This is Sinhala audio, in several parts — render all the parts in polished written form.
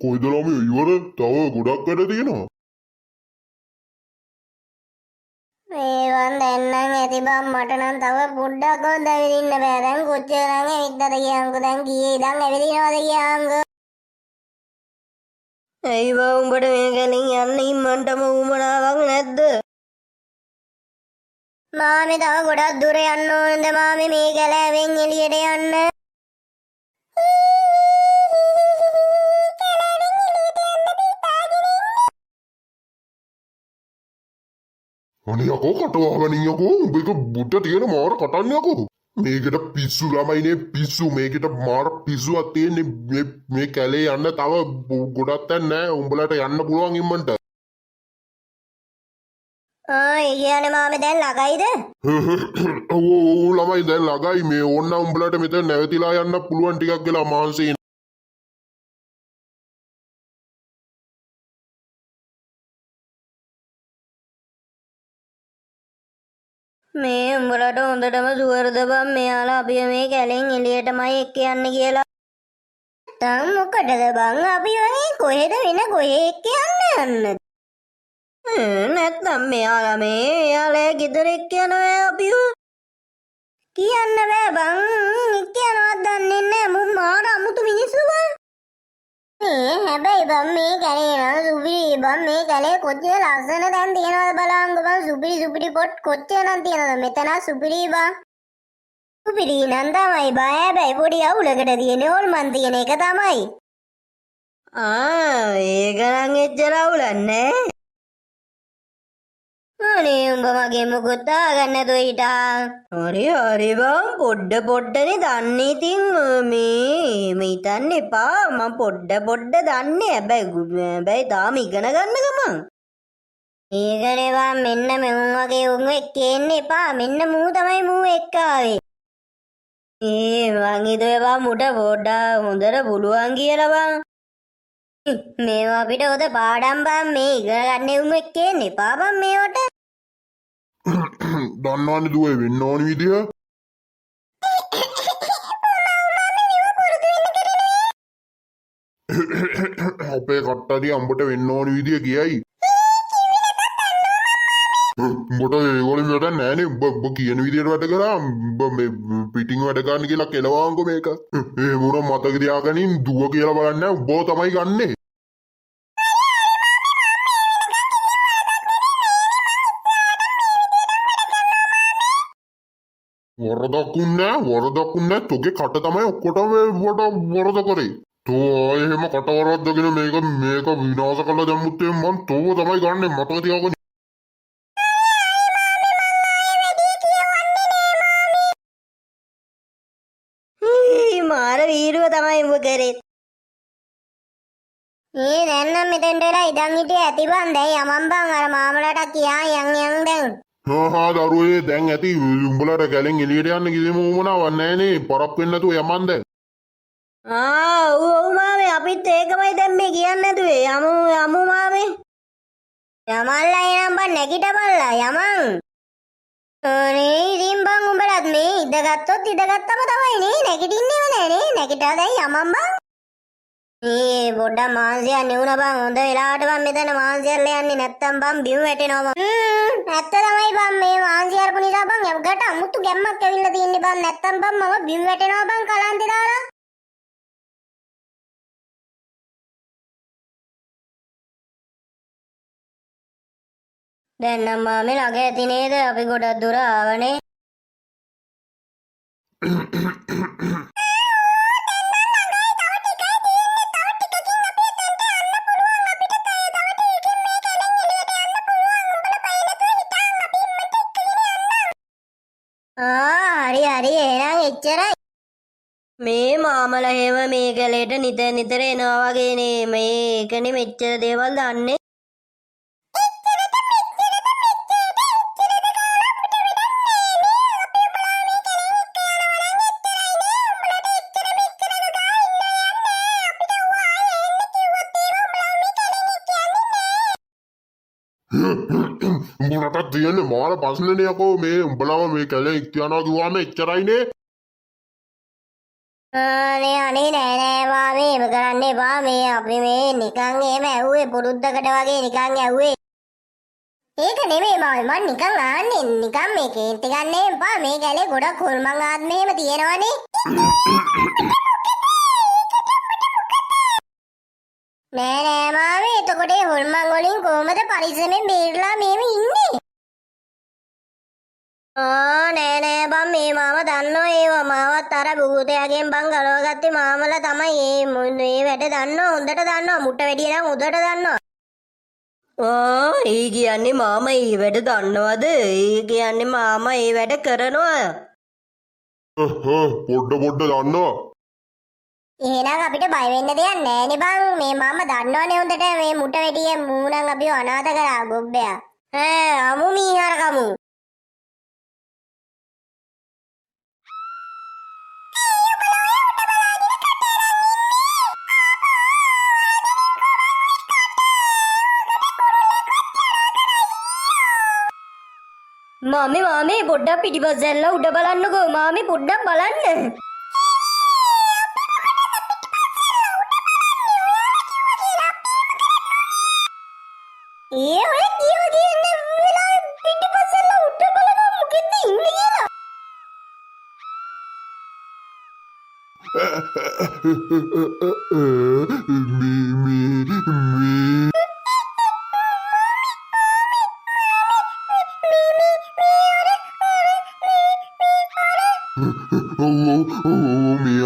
කොයිද ළමයි ඉවර? තව ගොඩක් වැඩ තියෙනවා. මේවන් දැන් නම් ඇති බං මට නම් තව පොඩ්ඩක් ඕන දැවිදින්න බෑ. දැන් කොච්චර නම් ඇවිද්දද කියන්කෝ. දැන් කීයේ ඉඳන් ඇවිදිනවද කියන්කෝ. ඇයි බං උඹට මේ ගලින් යන්න ඉම්මන්ටම උමනාවක් නැද්ද? මාමේ තව ගොඩක් දුර යන්න ඕනද මාමේ මේ කැලෑවෙන් එළියට යන්න? අනේ යකෝ කටවහගෙන යකෝ. උඹ එක බුට තියෙන මාර කටන්න යකෝ. මේකට පිස්සු ළමයිනේ පිස්සු. මේකට මාර පිස්සුවක් තියෙන්නේ. මේ කැලේ යන්න තව ගොඩක් තැන් නෑ. උඹලට යන්න පුළුවන් ඉම්මන්ට. ඒ කියන්නේ මාමේ දැන් ළඟයිද? ඔව් ළමයි දැන් ළඟයි. මේ ඕන්න උඹලට මෙතන නැවතිලා යන්න පුළුවන් ටිකක් ගලා මාන්සේ. මේ උඹලට හොඳටම සුවරද බං මෙයාලා අපි මේ කැලෙන් එළියටමයි එක්ක යන්න කියලා. තම් මොකටද බං අපි වගේ කොහෙද වෙන කොහෙ එක්ක යන්න? නැත්නම් මෙයාලා ගෙදර එක්ක යනවා අපිව කියන්න බෑ බං. එක්ක යනවත් දන්නේ නැහැ. මුන් මාර අමුතු මිනිස්සු බං. හැබැයි බං මේ කැලේ නම් සුපිරි බං. මේ කැලේ කොච්චර ලස්සන තැන් තියෙනවද බලංගෝ බං. සුපිරි පොට් කොච්චර නම් තියෙනවද මෙතන සුපිරි බං. සුපිරි නම් තමයි බං. හැබැයි පොඩි අවුලකට තියෙන්නේ ඕල්මන් තියෙන එක තමයි. ඒක නම් එච්චර අවුලක් නෑ. අනේ උඹ මගේ මොකොත් ආගන්න නැතුව හිටා. හරි බං පොඩ්ඩනේ දන්නේ. ඉතින් මේ හිතන්න එපා. මම පොඩ්ඩ දන්නේ. හැබැයි තාම ඉගෙන ගන්න ගමන්. ඒකනේ බං මෙන්න මෙවුන් වගේ උන් එක්ක එන්න එපා. මෙන්න මූ තමයි මූ එක්ක ආවේ. මං හිතුවේ බං මුට පොඩ්ඩක් හොඳට පුළුවන් කියලා බං. මේවා අපිට හොද පාඩම් බං. මේ ඉගෙන ගන්න උන් එක්ක එන්න එපා බං මේවට. දන්නවනේ දුවේ වෙන්න ඕනි විදිය. අපේ කට්ටඩිය අඹට වෙන්න ඕනි විදිය කියයි. උඹට ඒගොල්ලෝ වැඩ නෑනේ. උඹ කියන විදියට වැඩ කරා. උඹ මේ පිටින් වැඩ ගන්න කියලා කෙලවාංගෝ මේක. ඒ මොන මතක තියාගනින් දුව කියලා බලන්නේ උඹව තමයි ගන්නෙ. වරදකුන්නේ තෝගේ කට තමයි ඔක්කොටම වරද කරේ. තෝ එහෙම කට වරද්දගෙන මේක විනාශ කළා දැම්මුත් මං තෝව තමයි ගන්නෙ මතක තියාගන්න. මාර වීරුව තමයි උඹ කරේ. දැන් නම් මෙතෙන්ට වෙලා ඉඳන් හිටියේ ඇති බං. දැන් යමන් බං අර මාමලට කියා යන් දැන්. දරුවේ දැන් ඇති. උඹලට කැලෙන් එළියට යන්න කිසිම උවමනාවක් නෑනේ. පරක් වෙන්න නැතුව යමන් දැන්. ඔව් මාමේ අපිත් ඒකමයි දැන් මේ කියන්නේ නැතුවේ. යමු මාමේ. යමල්ලා එනම් බං නැගිටපල්ලා යමන්. ඉතින් බං උඹලත් මේ ඉඳගත්තොත් ඉඳගත්තම තමයි නේ. නැගිටින්නේම නෑනේ. නැගිටලා දැන් යමන් බං. පොඩ්ඩක් මාංශයක් නෙවුන බං. හොඳ වෙලාවට බං මෙතන මාංශයල්ල යන්නේ නැත්තම් බං බිම වැටෙනවා බං. ඇත්ත තමයි බං මේ මාංශය අරපු නිසා බං යකට අමුතු ගැම්මක් ඇවිල්ලා තියෙන්නේ බං. නැත්තම් බං මම බිම වැටෙනවා බං කලන්තේ දාලා. දැන් නම් මාමේ ළඟ ඇති නේද? අපි ගොඩක් දුර ආවනේ. හරි එහෙනම් එච්චරයි. මේ මාමලා හැම මේ කැලේට නිතර එනවා වගේනේ. මේකනේ මෙච්චර දේවල් දන්නේ. උඹලට තියෙන්නේ මාර ප්‍රශ්නනේ යකෝ. මේ උඹලම මේ කැලේ ඉක්තියනවා කිව්වම එච්චරයිනේ. අනේ අනේ නෑ නෑ මාමේ එහෙම කරන්න එපා මේ අපි මේ නිකන් එහෙම ඇහුවේ පුරුද්දකට වගේ නිකන් ඇහුවේ. ඒක නෙමෙයි මාමේ මං නිකන් ආන්නේ නිකන් මේ කේන්ති ගන්න එපා මේ ගැලේ ගොඩක් හොල්මන් ආත්ම එහෙම තියෙනවනේ. නෑ නෑ මාමේ එතකොට ඒ හොල්මන් වලින් කොහමද පරිස්සමෙන් බේරලා මෙහෙම ඉන්නේ? නෑ නෑ බං මේ මාම දන්නෝ ඒවා මාවත් අර භූතයාගෙන් බං ගලවගත්තේ මාමලා තමයි මේ වැඩ දන්නෝ හොඳට දන්නවා මුට්ට වැඩිය නම් හොඳට දන්නවා. ඒ කියන්නේ මාම ඒ වැඩ දන්නවද? ඒ කියන්නේ මාම ඒ වැඩ කරනවා. පොඩ්ඩ දන්නවා. එහෙනම් අපිට බය වෙන්න දෙයක් නෑනේ බං මේ මාම දන්නවනේ හොඳට මේ මුට්ට වැඩිය මූණන් අපිව අනාථ කරා ගොබ්බයා. අමු මීහර කමු. මාමේ පොඩ්ඩක් පිටිපස්සෙන්ලා උඩ බලන්නකෝ මාමේ පොඩ්ඩක් බලන්න. ඔය කියන්නේ වෙලාවෙ පිටිපස්සෙන්ලා උඩ බලනවා මොකෙද ඉන්නේ කියලා. මේ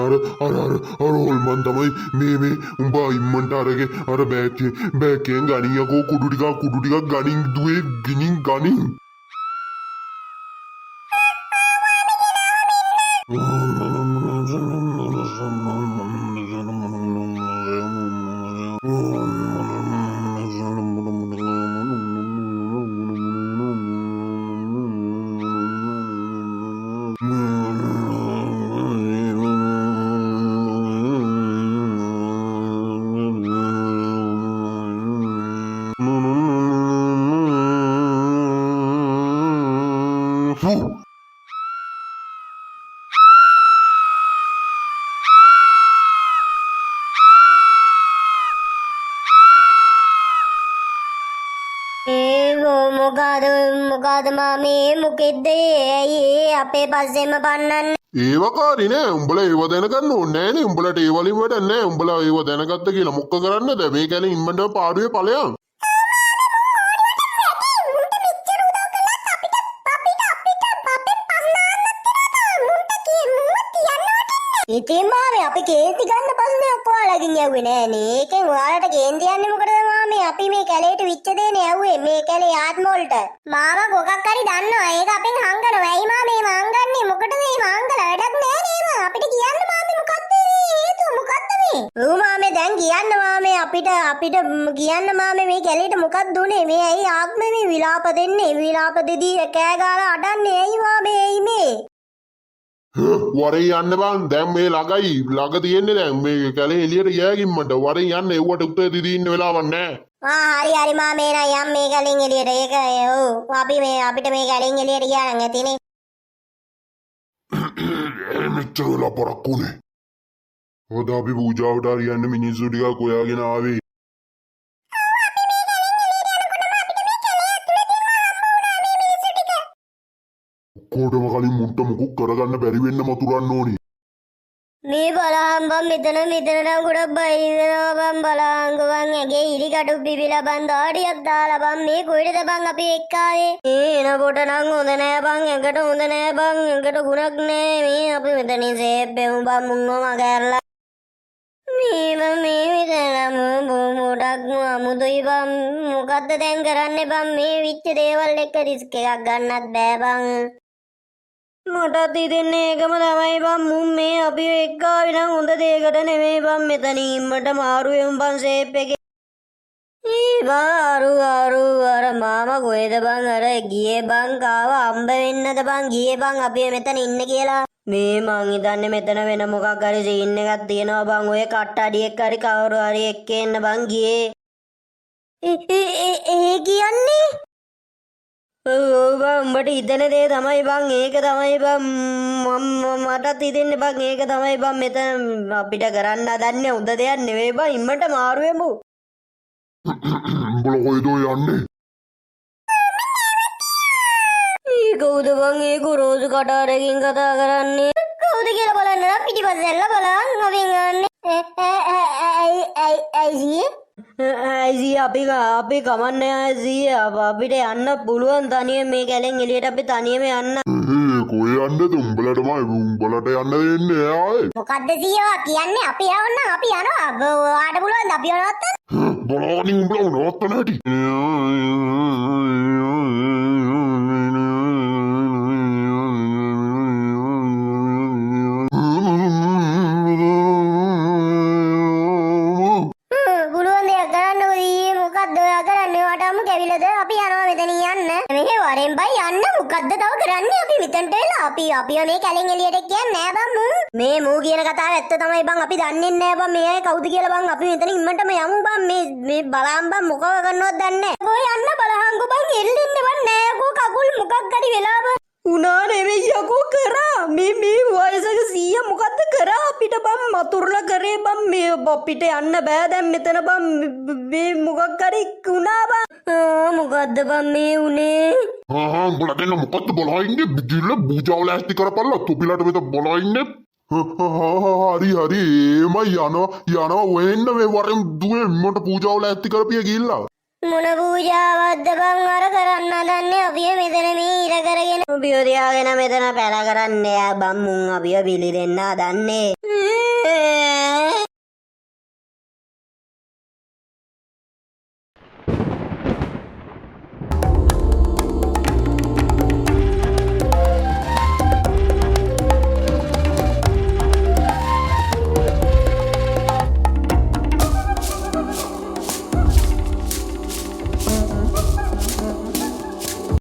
හොල්මන් තමයි මේ උඹ ඉම්මන්ට අරගේ අර බෑකෙන් ගනියකෝ කුඩු ටිකක් ගනින් දුවේ ගනින් මොකද මාමේ මොකෙද්ද ඇයි අපේ පස්සෙම පන්නන්න. ඒවකාරි නෑ උඹලා ඒව දැනගන්න ඕනේ නෑනේ උඹලට ඒ වලින් වැඩක් නෑ උඹලා ඒව දැනගත්ත කියලා මොකක් කරන්නද මේ කැලේ ඉම්මන්ට පාඩුවේ ඵලයන්. ඉතින් මාමේ අපි කේන්ති ගන්න ප්‍රශ්නයක් ඔයාලගෙන් ඇහුවේ නෑනේ. ඒකෙන් ඔයාලට කේන්ති යන්නේ මොකටද මාමේ? අපි මේ කැලේට විච්ච දේනේ ඇහුවේ මේ කැලේ ආත්ම වලට. මාමා මොකක් හරි දන්නවා. ඒක අපෙන් හංගනවා. ඇයි මාමේ මංගන්නේ? මොකටද මේ මංගල වැඩක් නෑනේ මා. අපිට කියන්න මාමේ මොකක්ද හේතුව මොකක්ද මේ? ඔව් මාමේ දැන් කියන්න මාමේ අපිට කියන්න මාමේ මේ කැලේට මොකක්ද උනේ? මේ ඇයි ආත්මේ මේ විලාප දෙන්නේ? විලාප දෙදී කෑ ගාලා අඩන්නේ ඇයි මාමේ? ඇයි මේ? වරේ යන්න බං දැන් මේ ළඟ තියෙන්නේ දැන් මේ කැලේ එළියට ගියාගින්මට වරේ යන්න එව්වට උත්තර දීදී ඉන්න වෙලාවක් නැහැ. හරි මාමේ නෑ යම් මේ කැලෙන් එළියට ඒක ඔව් අපිට මේ කැලෙන් එළියට ගියා නම් ඇතිනේ. මෙච්චර වෙලා පරක්කුනේ. හොද අපි පූජාවට හරියන්න මිනිස්සු ටිකක් හොයාගෙන ආවේ. කොටම කලින් මුන්ට මුකුත් කරගන්න බැරි වෙන්න මතුරන්න ඕනි. මේ බලහන් බං මෙතන නම් ගොඩක් බය වෙනවා බං බලහන් ගවන් ඇගේ ඉරි කඩු බිබිලා බං දාඩියක් දාලා බං මේ කොහෙද බං අපි එක්කාවේ. එනකොට නම් හොඳ නෑ බං එකට හොඳ නෑ බං එකට ගුණක් නෑ මේ අපි මෙතනින් සේප් වෙමු බං මුන්ව මගහැරලා. මේ මෙතනම මොඩක් අමුතුයි බං මොකද්ද දැන් කරන්නේ බං මේ විච්ච දේවල් එක්ක රිස්ක් එකක් ගන්නත් බෑ බං. මටත් හිතෙන්නේ ඒකම තමයි බං මුන් මේ අපි එක්කාවේ නම් හොඳ දෙයකට නෙමෙයි බං මෙතන ඉම්මට මාරු වෙමු බං සේප් එකේ. අරු අර මාමා කොහෙද බං අර ගියේ බං කාව අම්බ වෙන්නද බං ගියේ බං අපි මෙතන ඉන්න කියලා. මේ මං හිතන්නේ මෙතන වෙන මොකක් හරි සීන් එකක් තියෙනවා බං ඔය කට්ටඩියෙක් හරි කවුරු හරි එක්ක එන්න බං ගියේ. ඒ කියන්නේ බං උඹට හිතන දේ තමයි බං ඒක තමයි බං මටත් හිතෙන්නේ බං ඒක තමයි බං මෙතන අපිට කරන්න හදන්නේ හොඳ දෙයක් නෙවෙයි බං ඉම්මට මාරු වෙමු. උඹලා කොයිද යන්නේ? කවුද බං ඒ ගොරෝසු කටාරකින් කතා කරන්නේ? කවුද කියලා බලන්න නම් පිටිපස්සෙල්ල බලන් අපෙන් ගන්න. ඇයි ඇයි අපි කමන්නේ ඇයි අපිට යන්න පුළුවන් තනියම මේ කැලෙන් එළියට අපි තනියම යන්න. කොහේ යන්නද? උඹලට යන්න දෙන්නේ ආයේ. මොකද්ද සීයා කියන්නේ? අපි යවන්න අපි යනවා. ඔයාට පුළුවන් ද අපි යනවත්? බලවනින් උඹලා නවත්තන හැටි. පුළුවන් දෙයක් කරන්න ඕදී. මොකද්ද ඔයා කරන්නේ? ඔයාට අමු කැවිලද? අපි යනවා මෙතනින් යන්න. මේ වරෙන් බයි යන්න. මොකද්ද තව කරන්නේ? අපි මෙතනට එලා අපි මේ කැලෙන් එළියට කියන්නේ නෑ බං. මේ මූ කියන කතාව ඇත්ත තමයි බං. අපි දන්නේ නෑ බං මේ අය කවුද කියලා බං. අපි මෙතන ඉම්මටම යමු බං. මේ බලන් බං මොකව කරනවද දන්නේ නෑ. ඔය යන්න බලහන්කෝ බං. එල්ලෙන්න බං නෑකෝ කකුල් මොකක් හරි වෙලා බං. උනා නෙවෙයි යකෝ කරා මේ වයසක සීයා මොකද්ද කරා අපිට බම් මතුරුලා කරේ බම් මේ අපිට යන්න බෑ දැන් මෙතන බම් මේ මොකක් හරි උනා බම් මොකද්ද බම් මේ උනේ උඹලා දෙන්න මොකද්ද බලා ඉන්නේ? බිජිල්ල බූජාවල ඇස්ති කරපල්ලා තොපිලට මෙතන බලා ඉන්නේ. හරි එමයි යනවා වෙන්න මේ වරෙන් දුවේ මට පූජාවල ඇස්ති කරපිය ගිහිල්ලා. මොන පූජාවක්ද බං අර කරන්න හදන්නේ? අපි මෙතන මේ ඉර කරගෙන අපිව තියාගෙන මෙතන පැල කරන්නේ බම් මුන් අපිව පිළිදෙන්න හදන්නේ